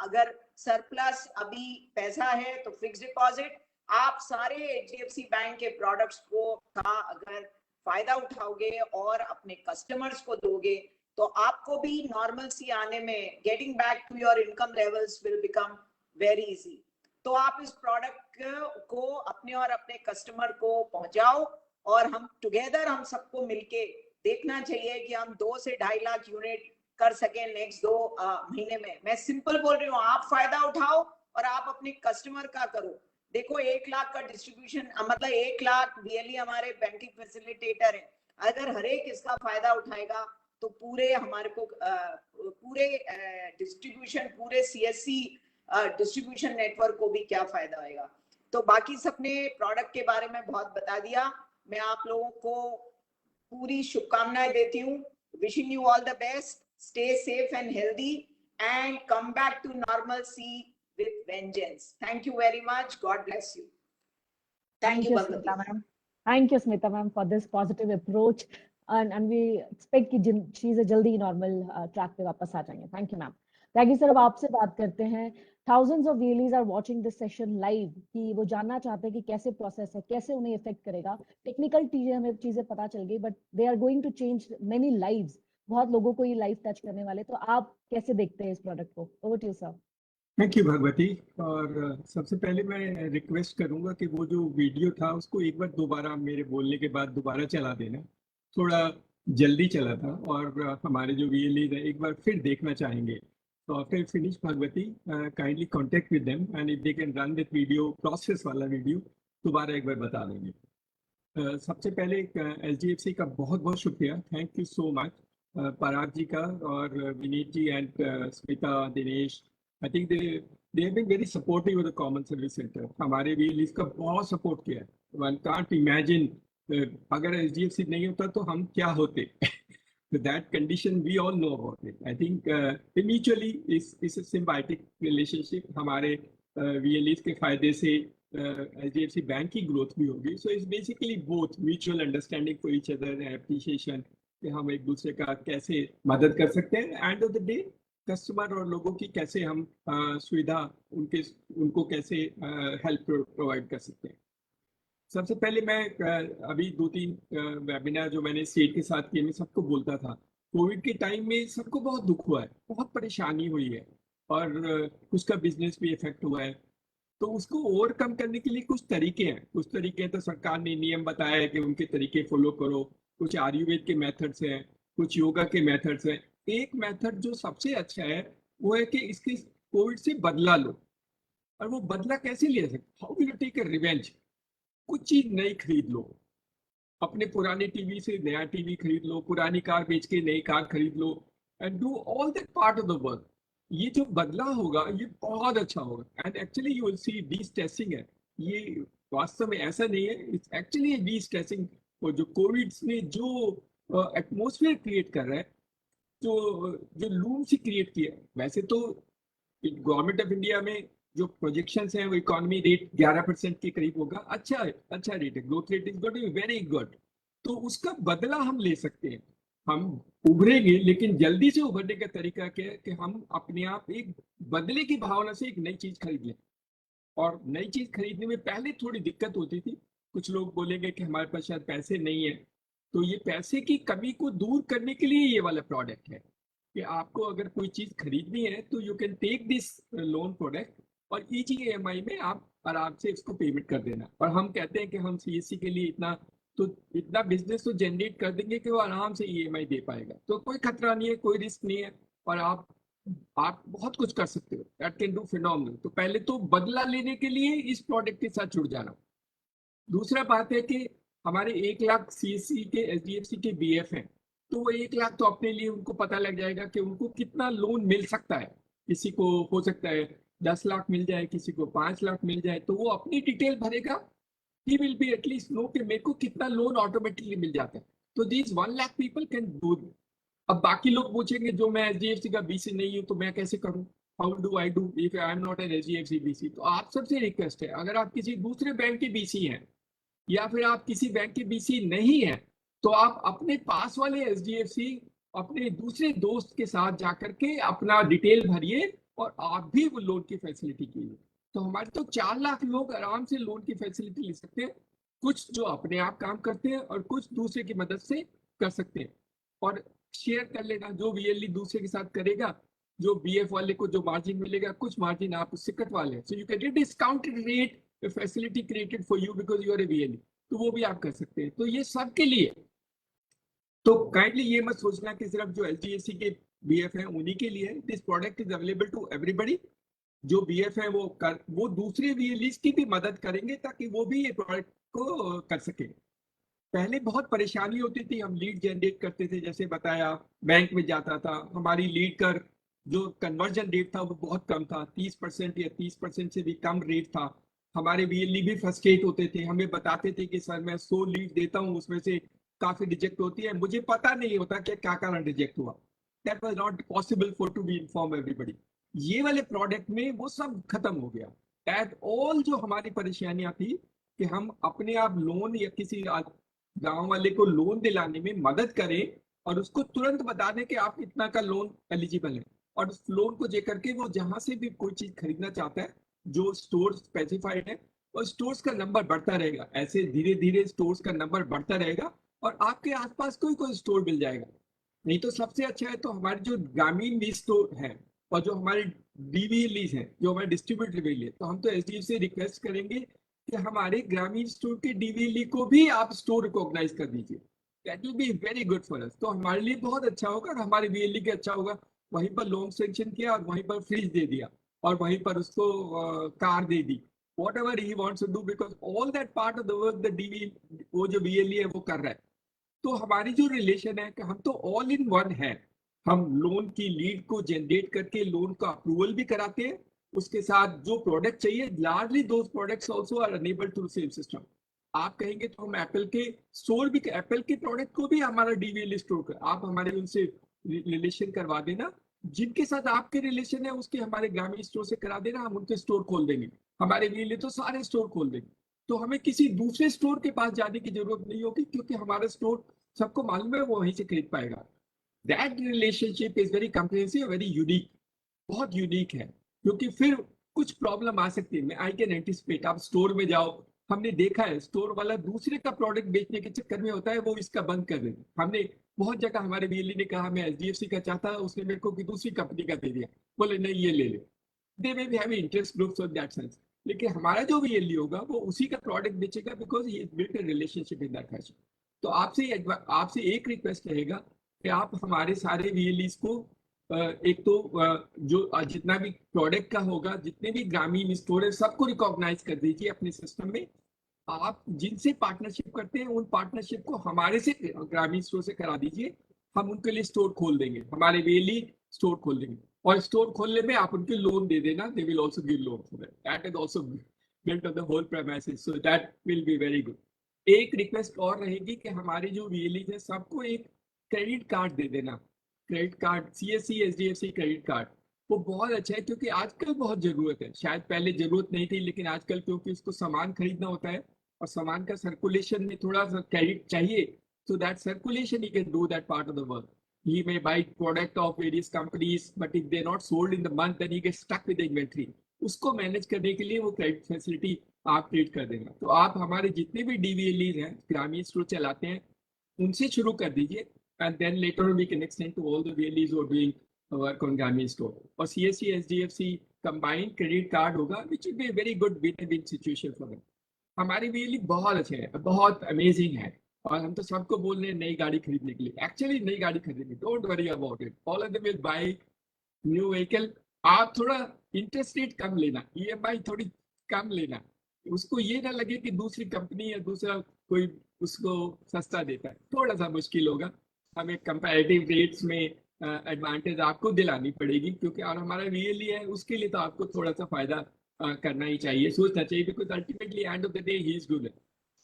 अगर सरप्लस अभी पैसा है तो फिक्स डिपॉजिट, आप सारे HDFC बैंक के प्रोडक्ट्स को का अगर फायदा उठाओगे और अपने कस्टमर्स को दोगे तो आपको भी नॉर्मलसी आने में, getting back to your income levels will become very easy. तो आप इस प्रोडक्ट को अपने और अपने कस्टमर को पहुंचाओ और हम टुगेदर, हम सबको मिलके देखना चाहिए कि हम 2 से 2.5 लाख यूनिट कर सके नेक्स्ट 2 महीने में। मैं सिंपल बोल रही हूँ, आप फायदा उठाओ और आप अपने कस्टमर का करो। देखो 1 लाख का डिस्ट्रीब्यूशन, मतलब 1 लाख VLE हमारे बैंकिंग फैसिलिटेटर है, अगर हर एक इसका फायदा उठाएगा तो पूरे हमारे को पूरे डिस्ट्रीब्यूशन, पूरे CSC डिस्ट्रीब्यूशन नेटवर्क को भी क्या फायदा आएगा। तो बाकी सबने प्रोडक्ट के बारे में बहुत बता दिया। मैं आप लोगों को पूरी शुभकामनाएं देती हूँ। Wishing you all the best, stay safe and healthy and come back to normalcy with vengeance. Thank you very much. God bless you. Thank you, Smita ma'am. Thank you, Smita ma'am, for this positive approach. And we expect कि she's a जल्दी normal track पे वापस आ जाएंगे. Thank you, ma'am. Tyagi sir, अब आपसे बात करते हैं। Thousands of VLEs are watching this session live कि वो जानना चाहते हैं कि कैसे प्रोसेस है, कैसे उन्हें इफेक्ट करेगा। टेक्निकल चीजें पता चल गई, but they are going to change many lives, बहुत लोगों को ये लाइव टच करने वाले। तो आप कैसे देखते हैं इस प्रोडक्ट को? Over to you sir. Thank you Bhagwati. और सबसे पहले मैं रिक्वेस्ट करूंगा कि वो जो वीडियो था उसको एक बार दोबारा मेरे बोलने के बाद दोबारा चला देना, थोड़ा जल्दी चला था और हमारे जो VLEs है एक बार फिर देखना चाहेंगे। So after I finish Bhagwati, kindly contact with them and if they can run that video, process वाला वीडियो दोबारा एक बार बता देंगे। सबसे पहले SDFC का बहुत बहुत शुक्रिया, thank you so much Parag ji का और Vineet ji and Smita Dinesh. I think they have been very supportive with the common service centre. हमारे भी इसका बहुत सपोर्ट किया है। वन कांट इमेजिन अगर SDFC नहीं होता तो हम क्या होते। So that condition we all know about it. I think mutually is a symbiotic relationship. हमारे VLEs के फायदे से HDFC बैंक की ग्रोथ भी होगी। So it's basically both mutual understanding for each other and appreciation कि हम एक दूसरे का कैसे मदद कर सकते हैं। End of the day customer और लोगों की कैसे हम सुविधा उनको कैसे हेल्प प्रोवाइड कर सकते हैं। सबसे पहले मैं अभी 2-3 वेबिनार जो मैंने स्टेट के साथ किए मैं सबको बोलता था, कोविड के टाइम में सबको बहुत दुख हुआ है, बहुत परेशानी हुई है और कुछ का बिजनेस भी इफेक्ट हुआ है। तो उसको ओवरकम करने के लिए कुछ तरीके हैं। तो सरकार ने नियम बताया है कि उनके तरीके फॉलो करो। कुछ आयुर्वेद के मेथड्स हैं, कुछ योगा के मेथड्स हैं। एक मेथड जो सबसे अच्छा है वो है कि इसके कोविड से बदला लो। और वो बदला कैसे लिया सकते? How will you take a revenge? कुछ चीज नई खरीद लो, अपने पुराने टीवी से नया टीवी खरीद लो, पुरानी कार बेच के नई कार खरीद लो and do all that part of the work. ये जो बदला होगा ये बहुत अच्छा होगा and actually you will see destressing है। ये वास्तव में ऐसा नहीं है, इट्स एक्चुअली डी-स्ट्रेसिंग। और जो कोविड ने जो एटमोसफियर क्रिएट कर रहा है, जो लूम से क्रिएट किया है, वैसे तो गवर्नमेंट ऑफ इंडिया में जो प्रोजेक्शंस हैं वो इकोनॉमी रेट 11% के करीब होगा। अच्छा रेट है, growth rate is going to be very good. तो उसका बदला हम ले सकते हैं, हम उभरेंगे। लेकिन जल्दी से उभरने का तरीका क्या है कि हम अपने आप एक बदले की भावना से एक नई चीज खरीद लें। और नई चीज खरीदने में पहले थोड़ी दिक्कत होती थी, कुछ लोग बोलेंगे कि हमारे पास शायद पैसे नहीं है। तो ये पैसे की कमी को दूर करने के लिए ये वाला प्रोडक्ट है कि आपको अगर कोई चीज खरीदनी है तो you can take this loan product और EMI में आप आराम से इसको पेमेंट कर देना। और हम कहते हैं कि हम CSC के लिए इतना बिजनेस तो जनरेट कर देंगे कि वो आराम से EMI दे पाएगा। तो कोई खतरा नहीं है, कोई रिस्क नहीं है और आप बहुत कुछ कर सकते हो। That can do phenomenal. तो पहले तो बदला लेने के लिए इस प्रोडक्ट के साथ जुड़ जाना। दूसरा बात है कि हमारे 1 लाख CSC के SDFC के BF हैं, तो वो 1 लाख तो अपने लिए उनको पता लग जाएगा कि उनको कितना लोन मिल सकता है। किसी को हो सकता है 10 लाख मिल जाए, किसी को 5 लाख मिल जाए, तो वो अपनी डिटेल भरेगा। He will be at least know कि मेरे को कितना लोन ऑटोमेटिकली मिल जाता है। तो these 1 lakh people can do. अब बाकी लोग पूछेंगे जो मैं SDFC का BC नहीं हूँ तो मैं कैसे करूँ? How do I do if I am not an SDFC BC? तो आप सबसे रिक्वेस्ट है, अगर आप किसी दूसरे बैंक के BC हैं या फिर आप किसी बैंक के BC नहीं है, तो आप अपने पास वाले SDFC अपने दूसरे दोस्त के साथ जाकर के अपना डिटेल भरिए और आप भी वो लोन की फैसिलिटी कीजिए। तो हमारे तो 4 लाख लोग आराम से लोन की फैसिलिटी ले सकते हैं। कुछ जो अपने आप काम करते हैं और कुछ दूसरे की मदद से कर सकते हैं। और शेयर कर लेना, जो VLE दूसरे के साथ करेगा, जो BF वाले को जो मार्जिन मिलेगा, कुछ मार्जिन आप उससे कटवा लें। So you can get discounted rate facility created for you because you are a VLE। तो वो भी आप कर सकते हैं। तो ये सबके लिए। तो काइंडली ये मत सोचना कि सिर्फ जो SDFC के BF हैं उन्हीं के लिए है। This product is available to everybody. जो BF हैं वो दूसरे VLEs की भी मदद करेंगे ताकि वो भी ये प्रोडक्ट को कर सके। पहले बहुत परेशानी होती थी, हम लीड जनरेट करते थे, जैसे बताया बैंक में जाता था, हमारी लीड का जो कन्वर्जन रेट था वो बहुत कम था, 30% या 30% से भी कम रेट था। हमारे VLE भी फ्रस्ट्रेट होते थे, हमें बताते थे कि सर मैं 100 लीड देता हूँ, उसमें से काफी रिजेक्ट होती है, मुझे पता नहीं होता कि क्या कारण रिजेक्ट हुआ। That was not possible for to be inform everybody। ये वाले प्रोडक्ट में वो सब खत्म हो गया। That all जो हमारी परेशानियां थी कि हम अपने आप लोन या किसी गांव वाले को लोन दिलाने में मदद करें और उसको तुरंत बता दें कि आप इतना का लोन एलिजिबल है, और उस लोन को लेकर के वो जहां से भी कोई चीज खरीदना चाहता है, जो स्टोर स्पेसिफाइड है, और स्टोर्स का नंबर बढ़ता रहेगा। ऐसे धीरे धीरे स्टोर्स का नंबर बढ़ता रहेगा और आपके आसपास कोई स्टोर मिल जाएगा। नहीं तो सबसे अच्छा है तो हमारे जो ग्रामीण स्टोर है और जो हमारे DVLEs हैं, जो हमारे डिस्ट्रीब्यूटर VLE, तो हम तो SDF से रिक्वेस्ट करेंगे कि हमारे ग्रामीण स्टोर के DVLE को भी आप स्टोर रिकॉग्नाइज कर दीजिए। That will be very good for us. तो हमारे लिए बहुत अच्छा होगा और हमारे VLE के अच्छा होगा। वहीं पर लोन सेंक्शन किया और वहीं पर फ्रीज दे दिया और वहीं पर उसको car they the, whatever he wants to do, because all that part of the work the DV वो जो VLE है वो कर रहा है। तो हमारी जो रिलेशन है कि हम तो ऑल इन वन है, हम लोन की लीड को जनरेट करके लोन का अप्रूवल भी कराते हैं, उसके साथ जो प्रोडक्ट चाहिए, largely those products also are enable to same system. आप कहेंगे तो हम एप्पल के स्टोर भी, एप्पल के प्रोडक्ट को भी हमारा डीवीएल स्टोर कर, आप हमारे उनसे रिलेशन करवा देना, जिनके साथ आपके रिलेशन है उसके हमारे ग्रामीण स्टोर से करा देना, हम उनके स्टोर खोल देंगे, हमारे लिए तो सारे स्टोर खोल देंगे। तो हमें किसी दूसरे स्टोर के पास जाने की जरूरत नहीं होगी, क्योंकि हमारा स्टोर सबको मालूम है, वो वहीं से खरीद पाएगा। That relationship is very comprehensive, very unique, बहुत यूनिक है, क्योंकि फिर कुछ प्रॉब्लम आ सकती है, आई कैन एंटिसिपेट। आप स्टोर में जाओ, हमने देखा है स्टोर वाला दूसरे का प्रोडक्ट बेचने के चक्कर में होता है वो इसका बंद कर देता। हमने बहुत जगह, हमारे वीएलई ने कहा मैं एचडीएफसी का चाहता, उसने मेरे को दूसरी कंपनी का दे दिया, बोले नहीं ये ले ले। They may be have interest groups of that sense, लेकिन हमारा जो वीएलई होगा वो उसी का प्रोडक्ट बेचेगा, because he is built a relationship in that fashion. तो आपसे एक रिक्वेस्ट रहेगा कि आप हमारे सारे वीएलईज को एक तो जो जितना भी प्रोडक्ट का होगा, जितने भी ग्रामीण स्टोर है, सबको रिकॉग्नाइज कर दीजिए अपने सिस्टम में। आप जिनसे पार्टनरशिप करते हैं उन पार्टनरशिप को हमारे से ग्रामीण स्टोर से करा दीजिए, हम उनके लिए स्टोर खोल देंगे, हमारे वीएलई स्टोर खोल देंगे, और स्टोर खोलने में आप उनके लोन दे देना, they will also give loan for that is also built on the whole premises, so that will be very good. एक रिक्वेस्ट और रहेगी कि हमारे जो वीएलई है सबको एक क्रेडिट कार्ड दे देना, credit card, CSC HDFC credit card, वो बहुत अच्छा है, क्योंकि आजकल बहुत जरूरत है, शायद पहले जरूरत नहीं थी, लेकिन आजकल क्योंकि उसको सामान खरीदना होता है और सामान का सर्कुलेशन में थोड़ा सा क्रेडिट चाहिए, so that circulation he can do that part of the work. He may buy product of various companies, but if they're not sold in the month, then he gets stuck with the inventory. उसको manage करने के लिए वो credit facility आप create कर देना। तो आप हमारे जितने भी डीवीएलईज हैं, ग्रामीण स्टोर चलाते हैं, उनसे शुरू कर दीजिए, and then later we can extend to all the VLEs who are doing work on Grameen store. और CSC HDFC combined credit card होगा, which will be very good win win situation for them. हमारी VLE बहुत अच्छे हैं, बहुत amazing है, और हम तो सबको बोल रहे हैं नई गाड़ी खरीदने के लिए। एक्चुअली नई गाड़ी खरीदेंगे, don't worry about it, all of them will buy new vehicle. आप थोड़ा इंटरेस्ट रेट कम लेना, ईएमआई थोड़ी कम लेना, उसको ये ना लगे कि दूसरी कंपनी या दूसरा कोई उसको सस्ता देता है, थोड़ा सा मुश्किल होगा, हमें कंपैरेटिव रेट्स में एडवांटेज आपको दिलानी पड़ेगी, क्योंकि और हमारा वीएलई है, उसके लिए तो आपको थोड़ा सा फायदा करना ही चाहिए, सोचना चाहिए, because ultimately end of the day he is good.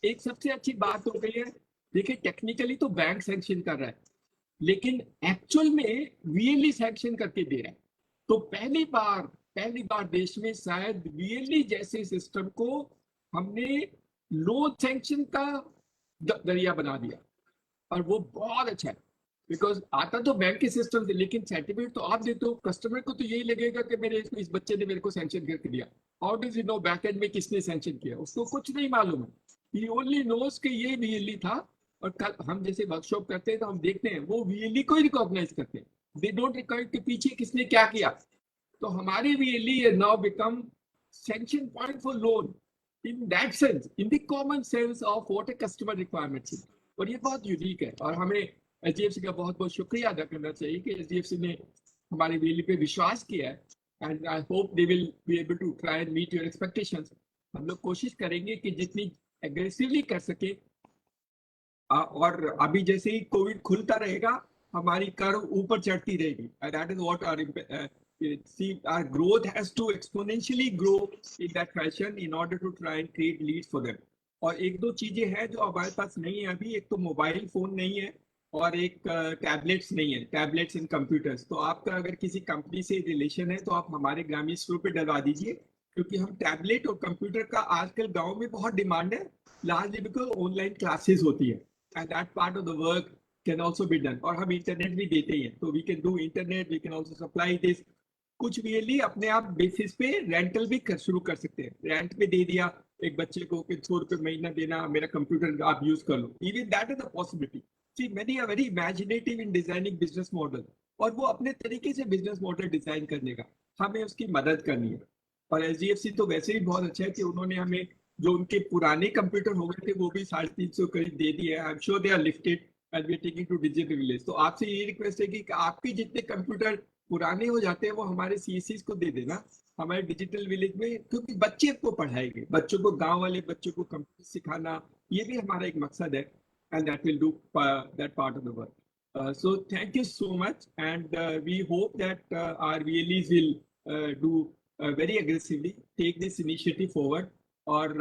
एक सबसे अच्छी बात हो गई है, देखिए टेक्निकली तो बैंक सैंक्शन कर रहा है, लेकिन एक्चुअल में वीएलई सैंक्शन करके दे रहा है। तो पहली बार देश में शायद वीएलई जैसे सिस्टम को हमने लोन सैंक्शन का जरिया बना दिया, और वो बहुत अच्छा है, बिकॉज आता तो बैंक के सिस्टम से, लेकिन सर्टिफिकेट तो आप देते हो, कस्टमर को तो यही लगेगा कि मेरे इस बच्चे ने मेरे को सैंक्शन करके दिया। How does you know back and में किसने सैंक्शन किया? उसको कुछ नहीं मालूम है, ही ओनली नोस कि ये वीएलई था। और कल हम जैसे वर्कशॉप करते हैं तो हम देखते हैं वो वीएलई को ही रिकॉग्नाइज करते हैं, दे डोंट रिकॉर्ड के पीछे किसने क्या किया। तो हमारी VLE has now become sanction point for loan in that sense, in the common sense of what a customer requirement is, और ये बहुत यूनिक है। और हमें एचडीएफसी का बहुत बहुत शुक्रिया अदा करना चाहिए कि एचडीएफसी ने हमारे वीएलई पे विश्वास किया है, and I hope they will be able to try and meet your expectations. हम लोग कोशिश करेंगे कि जितनी एग्रेसिवली कर सके, और अभी जैसे ही कोविड खुलता रहेगा हमारी कर्व ऊपर चढ़ती रहेगी, that is what our growth has to exponentially grow in that fashion in order to try and create leads for them. और एक दो चीजें हैं जो हमारे पास नहीं है अभी, एक तो मोबाइल फोन नहीं है और एक टैबलेट्स नहीं है, टैबलेट्स एंड कंप्यूटर्स। तो आपका अगर किसी कंपनी से रिलेशन है तो आप हमारे ग्रामीण स्टोर पे डलवा दीजिए, क्योंकि हम टैबलेट और कंप्यूटर का आजकल गांव में बहुत डिमांड है, लार्जली बिकॉज ऑनलाइन क्लासेस होती है, and that part of the work can also be done. और हम इंटरनेट भी देते हैं, तो we can do internet, we can also supply this. कुछ वीएलई अपने आप बेसिस पे रेंटल भी शुरू कर सकते हैं, रेंट पे दे दिया एक बच्चे को कि 100 रुपये महीना देना, मेरा कंप्यूटर आप यूज कर लो, even that is a possibility. See many are very imaginative in designing business model, और वो अपने तरीके से बिजनेस मॉडल डिजाइन करने का, हमें उसकी मदद करनी है। और एचडीएफसी तो वैसे ही बहुत अच्छा है कि उन्होंने हमें जो उनके पुराने कंप्यूटर हो गए थे वो भी 350 करीब दे दिए। I am sure they are lifted and we are taking to digital village. तो आपसे ये रिक्वेस्ट है कि आपके जितने कंप्यूटर पुराने हो जाते हैं वो हमारे सीएससी को दे देना हमारे डिजिटल विलेज में, क्योंकि बच्चे को पढ़ाएंगे, बच्चों को, गांव वाले बच्चों को कंप्यूटर सिखाना, ये भी हमारा एक मकसद है, and that will do that part of the work. So thank you so much, and we hope that our VLEs will do very aggressively take this initiative forward, और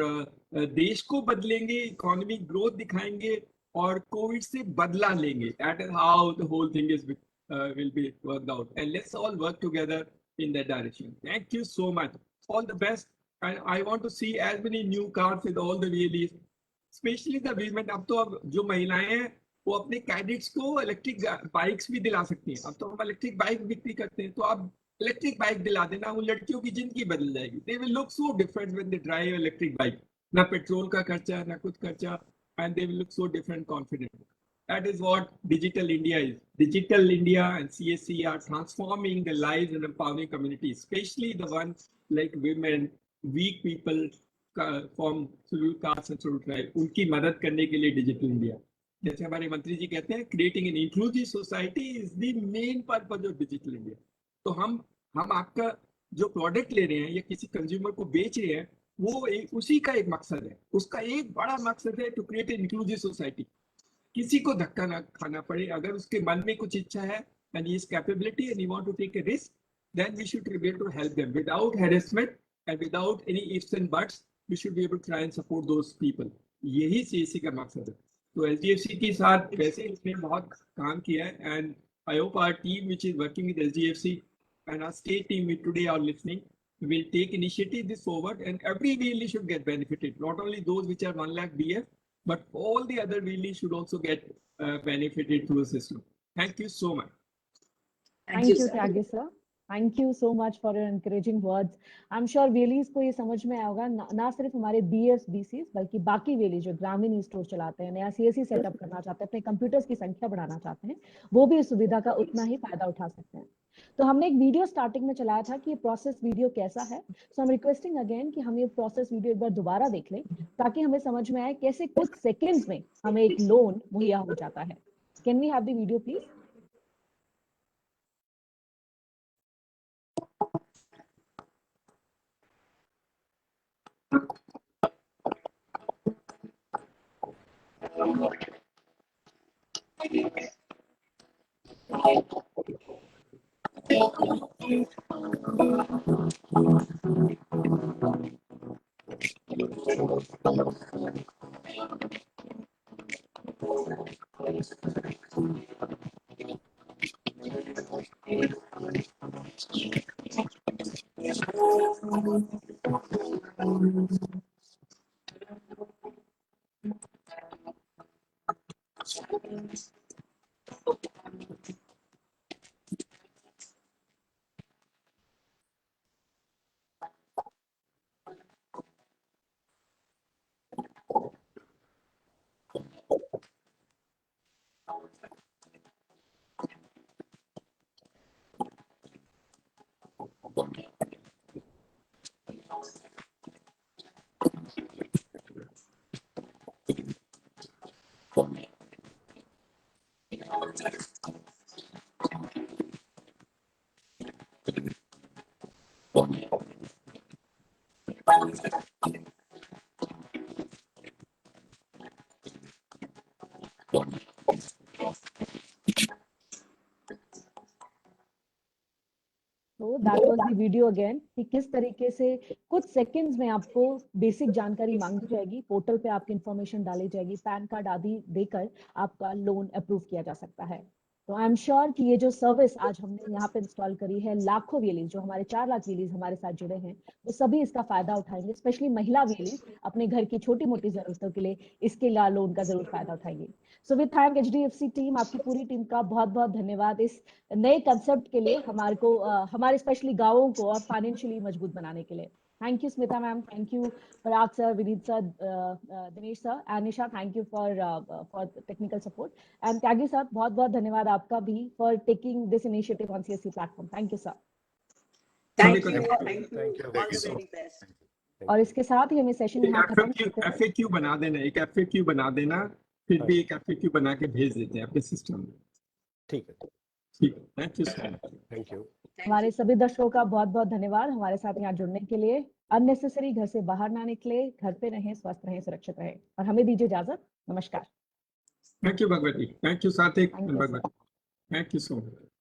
देश को बदलेंगे, इकोनॉमिक ग्रोथ दिखाएंगे और कोविड से बदला लेंगे. That is how the whole thing is will be worked out, and let's all work together in that direction. Thank you so much. All the best, and I want to see as many new cars with all the VLEs, especially the women. अब जो महिलाएं हैं वो अपने cadets को electric bikes भी दिला सकती हैं. अब तो हम इलेक्ट्रिक बाइक बिक्री करते हैं, तो आप इलेक्ट्रिक बाइक दिला देना, वो लड़कियों की जिंदगी बदल जाएगी. They will look so different when they drive electric bike. ना पेट्रोल का खर्चा, ना कुछ खर्चा, and they will look so different, confident. That is what Digital India is. Digital India and CSC are transforming the lives and empowering communities, especially the ones like women, weak people from scheduled castes and scheduled tribes. उनकी मदद करने के लिए digital India, जैसे हमारे मंत्री जी कहते हैं, creating an inclusive society is the main purpose of digital India. तो हम आपका जो प्रोडक्ट ले रहे हैं या किसी कंज्यूमर को बेच रहे हैं, वो उसी का एक मकसद है. उसका एक बड़ा मकसद है to create an inclusive society. किसी को धक्का ना खाना पड़े. अगर उसके मन में कुछ इच्छा है and he is capability and he want to take a risk, then we should be able to help them without harassment and without any ifs and buts. We should be able to try and support those people. यही CSC का मकसद है. तो SDFC के साथ वैसे इसने बहुत काम किया है, and I hope our team which is working with SDFC and our state team which today are listening will take initiative this forward, and every VLE should get benefited, not only those which are 1 lakh BF, but all the other VLEs should also get benefited through the system. Thank you so much. Thank you, Tyagi sir. Thank you so much for your encouraging words. I'm sure VLEs को ये समझ में आया होगा, ना सिर्फ हमारे BS BCs बल्कि बाकी VLEs जो ग्रामीण स्टोर चलाते हैं, नया CSC सेटअप करना चाहते हैं, अपने कंप्यूटर्स की संख्या बढ़ाना चाहते हैं, वो भी इस सुविधा का उतना ही फायदा उठा सकते हैं. तो हमने एक वीडियो स्टार्टिंग में चलाया था कि ये प्रोसेस वीडियो कैसा है. सो आई एम रिक्वेस्टिंग अगेन कि हम ये प्रोसेस वीडियो एक बार दोबारा देख लें, ताकि हमें समझ में आए कैसे कुछ सेकेंड्स में हमें एक लोन मुहैया हो जाता है. Can we have the video please? तो that was the video again, कि किस तरीके से कुछ सेकंड्स में आपको बेसिक जानकारी मांगी जाएगी, पोर्टल पे आपकी इंफॉर्मेशन डाली जाएगी, पैन कार्ड आदि देकर आपका लोन अप्रूव किया जा सकता है. तो आई एम श्योर कि ये जो सर्विस आज हमने यहाँ पे इंस्टॉल करी है, लाखों VLEs, जो हमारे 4 लाख VLEs हमारे साथ जुड़े हैं, वो सभी इसका फायदा उठाएंगे. स्पेशली महिला VLEs अपने घर की छोटी मोटी जरूरतों के लिए इसके लोन का जरूर फायदा उठाएंगे. So we thank HDFC team, आपकी पूरी टीम का बहुत बहुत धन्यवाद इस नए कंसेप्ट के लिए, हमारे स्पेशली गाँवों को और फाइनेंशियली मजबूत बनाने के लिए. Thank you, Smita ma'am. Thank you, Parag sir, Vineet sir, Dinesh sir, and Nisha. Thank you for technical support. And Tyagi sir, बहुत धन्यवाद आपका भी for taking this initiative on CSC platform. Thank you, sir. Thank you. All the very best. और इसके साथ ही हमें session यहाँ खत्म करते हैं. FAQ बना देना, एक FAQ बना देना, फिर भी एक FAQ बना के भेज देते हैं अपने सिस्टम में. ठीक है. ठीक है, thank you so much. Thank you. Thank हमारे you. सभी दर्शकों का बहुत बहुत धन्यवाद हमारे साथ यहाँ जुड़ने के लिए। अननेसेसरी घर से बाहर ना निकले, घर पे रहें, स्वस्थ रहें, सुरक्षित रहें और हमें दीजिए इजाजत। नमस्कार। Thank you Bhagwati, thank you Sathik Thank you, sir. Bhagwati, thank you so much.